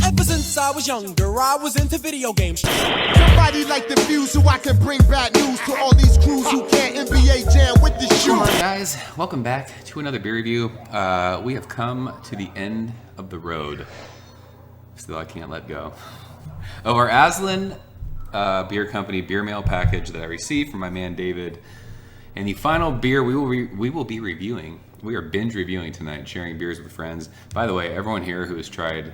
Ever since I was younger, I was into video games. Somebody like the Fuse so I can bring bad news to all these crews who can't NBA jam with the shoes. Come on, guys, welcome back to another beer review. We have come to the end of the road. Still, I can't let go of our Aslin beer company beer mail package that I received from my man David. And the final beer we will be reviewing. We are binge reviewing tonight, sharing beers with friends. By the way, everyone here who has tried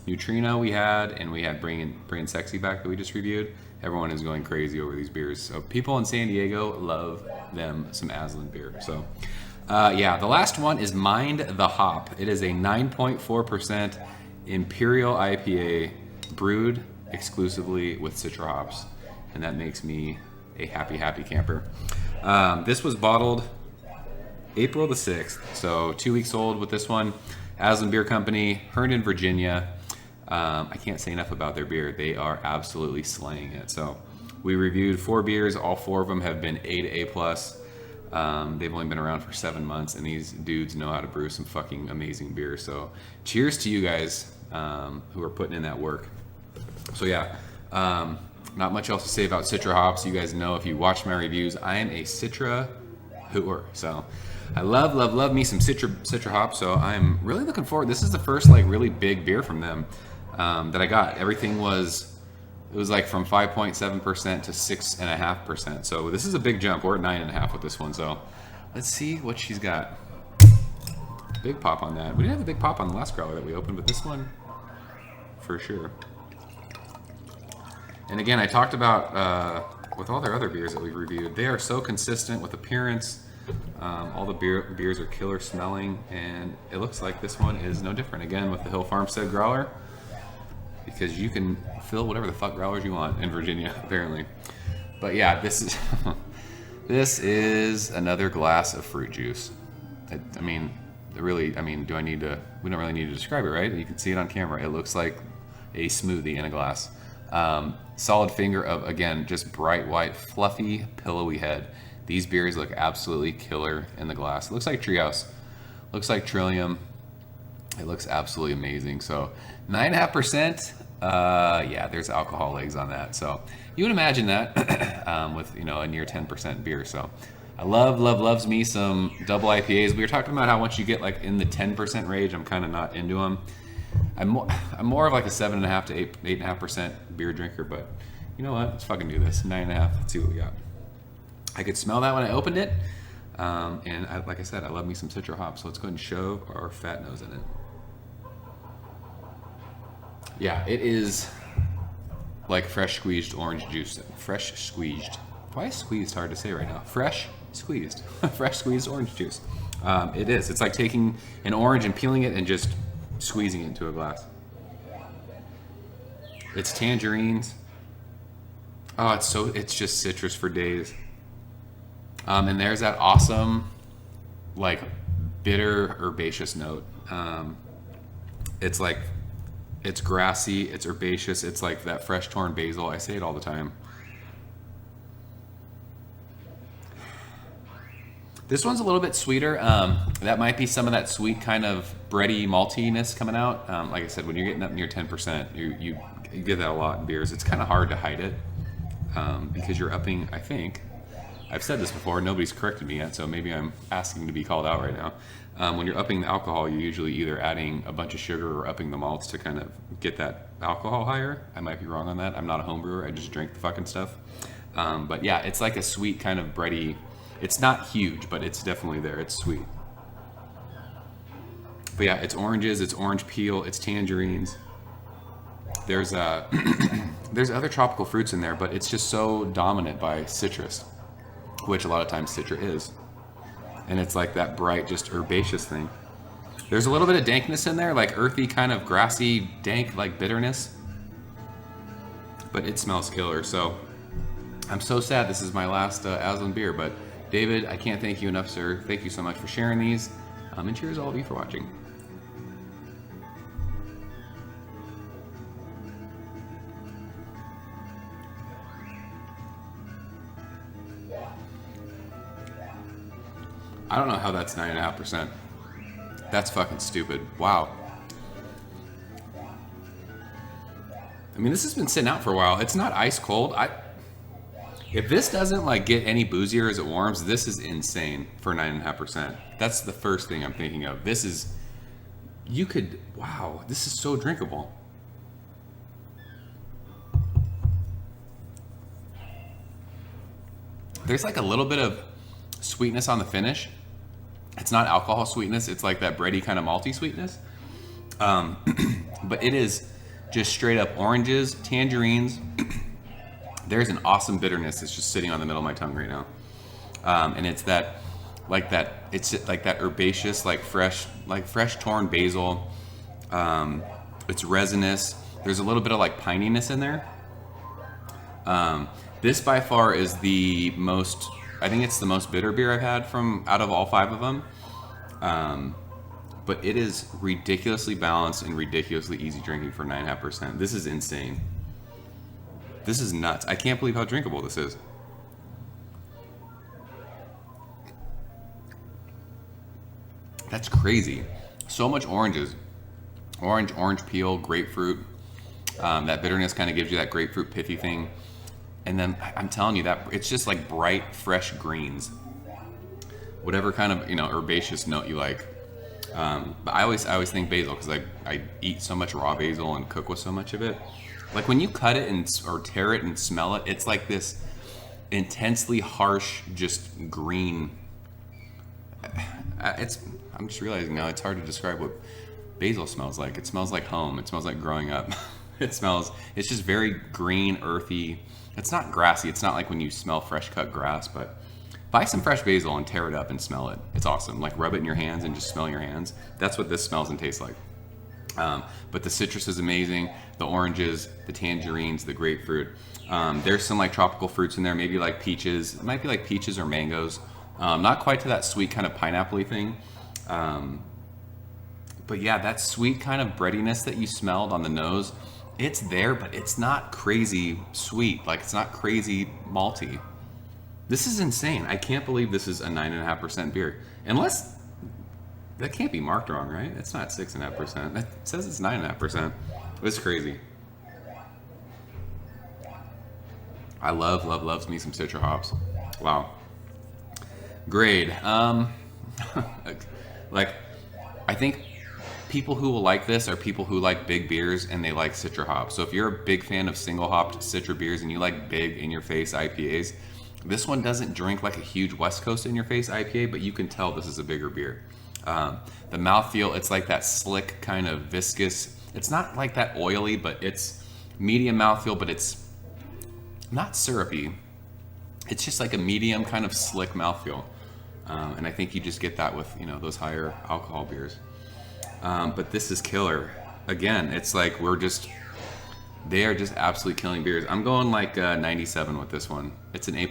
Neutrino we had, and we had Bring Sexy back that we just reviewed. Everyone is going crazy over these beers. So people in San Diego love them some Aslin beer. So yeah, the last one is Mind the Hop. It is a 9.4% Imperial IPA brewed exclusively with Citra hops. And that makes me a happy camper. This was bottled April the 6th, so 2 weeks old with this one. Aslin Beer Company, Herndon, Virginia. I can't say enough about their beer. They are absolutely slaying it. So we reviewed 4 beers. All 4 of them have been A to A+. They've only been around for 7 months, and these dudes know how to brew some fucking amazing beer. So cheers to you guys who are putting in that work. So yeah, not much else to say about Citra hops. You guys know if you watch my reviews, I am a Citra hooer. So I love me some Citra hops. So I'm really looking forward. This is the first like really big beer from them that I got. Everything was like from 5.7% to 6.5%. So this is a big jump. We're at 9.5 with this one. So let's see what she's got. Big pop on that. We didn't have a big pop on the last growler that we opened, but this one for sure. And again, I talked about with all their other beers that we've reviewed, they are so consistent with appearance. All the beers are killer smelling, and it looks like this one is no different. Again, with the Hill Farmstead growler, because you can fill whatever the fuck growlers you want in Virginia, apparently. But yeah, this is another glass of fruit juice. I mean, really, do I need to? We don't really need to describe it, right? You can see it on camera. It looks like a smoothie in a glass. Solid finger of, again, just bright white, fluffy, pillowy head. These beers look absolutely killer in the glass. It looks like Treehouse. Looks like Trillium. It looks absolutely amazing. So 9.5%. Yeah, there's alcohol legs on that. So you would imagine that with a near 10% beer. So I loves me some double IPAs. We were talking about how once you get like in the 10% range, I'm kind of not into them. I'm more of like a 7.5 to 8.5% beer drinker, but you know what? Let's fucking do this. 9.5. Let's see what we got. I could smell that when I opened it, and like I said, I love me some Citra hops. So let's go ahead and shove our fat nose in it. Yeah, it is like fresh squeezed orange juice. Fresh squeezed. Why is squeezed hard to say right now? Fresh squeezed. Fresh squeezed orange juice. It is. It's like taking an orange and peeling it and just squeezing it into a glass. It's tangerines. Oh, it's just citrus for days. And there's that awesome, like, bitter herbaceous note. It's grassy, it's herbaceous, it's like that fresh torn basil. I say it all the time. This one's a little bit sweeter. That might be some of that sweet kind of bready maltiness coming out. Like I said, when you're getting up near 10%, you get that a lot in beers. It's kind of hard to hide it because you're upping, I think. I've said this before, nobody's corrected me yet, so maybe I'm asking to be called out right now. When you're upping the alcohol, you're usually either adding a bunch of sugar or upping the malts to kind of get that alcohol higher. I might be wrong on that. I'm not a home brewer, I just drink the fucking stuff. But yeah, it's like a sweet kind of bready. It's not huge, but it's definitely there. It's sweet. But yeah, it's oranges, it's orange peel, it's tangerines. There's there's other tropical fruits in there, but it's just so dominant by citrus, which a lot of times Citra is. And it's like that bright, just herbaceous thing. There's a little bit of dankness in there, like earthy, kind of grassy, dank, like bitterness. But it smells killer. So I'm so sad this is my last Aslin beer, but David, I can't thank you enough, sir. Thank you so much for sharing these. And cheers all of you for watching. I don't know how that's 9.5%. That's fucking stupid. Wow. mean, this has been sitting out for a while. It's not ice cold. If this doesn't like get any boozier as it warms, this is insane for 9.5%. That's the first thing I'm thinking of. This is, wow, this is so drinkable. There's like a little bit of sweetness on the finish. It's not alcohol sweetness. It's like that bready kind of malty sweetness. But it is just straight up oranges, tangerines. There's an awesome bitterness that's just sitting on the middle of my tongue right now. And it's it's like that herbaceous, like fresh torn basil. It's resinous. There's a little bit of like pininess in there. This by far is the most, I think it's the most bitter beer I've had from out of all 5 of them. But it is ridiculously balanced and ridiculously easy drinking for 9.5%. This is insane. This is nuts. I can't believe how drinkable this is. That's crazy. So much oranges. Orange peel, grapefruit. That bitterness kind of gives you that grapefruit pithy thing. And then I'm telling you that it's just like bright, fresh greens. Whatever kind of, herbaceous note you like. But I always think basil because I eat so much raw basil and cook with so much of it. Like when you cut it or tear it and smell it, it's like this intensely harsh, just green. I'm just realizing now it's hard to describe what basil smells like. It smells like home. It smells like growing up. It's just very green, earthy. It's not grassy. It's not like when you smell fresh cut grass, but buy some fresh basil and tear it up and smell it. It's awesome. Like rub it in your hands and just smell your hands. That's what this smells and tastes like. But the citrus is amazing. The oranges, the tangerines, the grapefruit. There's some like tropical fruits in there, maybe like peaches. It might be like peaches or mangoes. Not quite to that sweet kind of pineapple-y thing. But yeah, that sweet kind of breadiness that you smelled on the nose, it's there, but it's not crazy sweet. Like it's not crazy malty. This is insane. I can't believe this is a 9.5% beer. Unless, that can't be marked wrong, right? It's not 6.5%. It says it's 9.5%. It's crazy. I loves me some Citra hops. Wow. Grade. Like, I think people who will like this are people who like big beers and they like Citra hops. So if you're a big fan of single hopped Citra beers and you like big in your face IPAs, this one doesn't drink like a huge West Coast in your face IPA, but you can tell this is a bigger beer. The mouthfeel, it's like that slick kind of viscous. It's not like that oily, but it's medium mouthfeel, but it's not syrupy. It's just like a medium kind of slick mouthfeel. And I think you just get that with, those higher alcohol beers. But this is killer. Again, it's like they are just absolutely killing beers. I'm going like 97 with this one. It's an A+.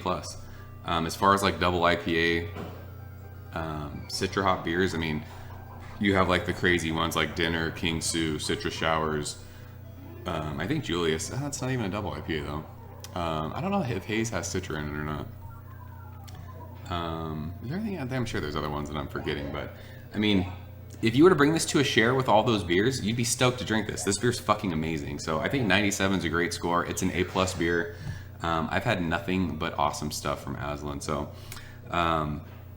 As far as like double IPA, Citra hop beers, I mean, you have like the crazy ones like Dinner, King Sue, Citra Showers. I think Julius, that's not even a double IPA though. I don't know if Haze has Citra in it or not. Is there anything out there? I'm sure there's other ones that I'm forgetting, but I mean, if you were to bring this to a share with all those beers, you'd be stoked to drink this. This beer's fucking amazing. So I think 97 is a great score. It's an A+ beer. I've had nothing but awesome stuff from Aslin. So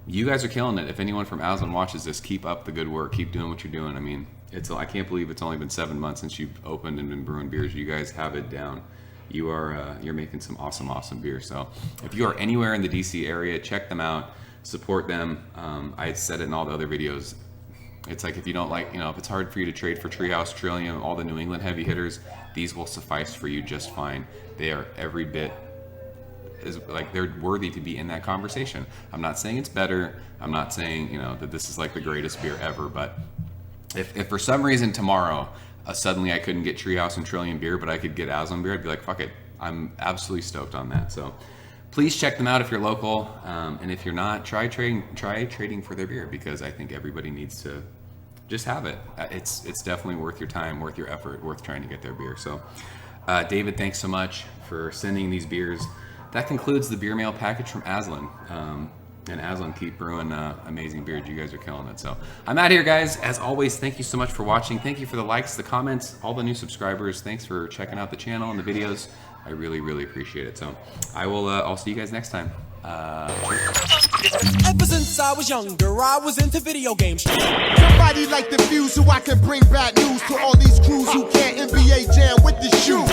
you guys are killing it. If anyone from Aslin watches this, keep up the good work. Keep doing what you're doing. I mean, I can't believe it's only been 7 months since you've opened and been brewing beers. You guys have it down. You're making some awesome beer. So if you are anywhere in the DC area, check them out, support them. I had said it in all the other videos. It's like if you don't like, if it's hard for you to trade for Treehouse, Trillium, all the New England heavy hitters, these will suffice for you just fine. They are every bit they're worthy to be in that conversation. I'm not saying it's better. I'm not saying, that this is like the greatest beer ever, but if for some reason tomorrow, suddenly I couldn't get Treehouse and Trillium beer, but I could get Aslin beer, I'd be like, fuck it. I'm absolutely stoked on that. So please check them out if you're local. And if you're not, try trading for their beer, because I think everybody needs to just have it. It's definitely worth your time, worth your effort, worth trying to get their beer. So David, thanks so much for sending these beers. That concludes the beer mail package from Aslin. And Aslin, keep brewing amazing beers. You guys are killing it. So I'm out here, guys. As always, thank you so much for watching. Thank you for the likes, the comments, all the new subscribers. Thanks for checking out the channel and the videos. I really, really appreciate it. So I will. I'll see you guys next time. Ever since I was younger, I was into video games. Somebody like the fuse so I can bring bad news to all these crews who can't NBA jam with the shoe.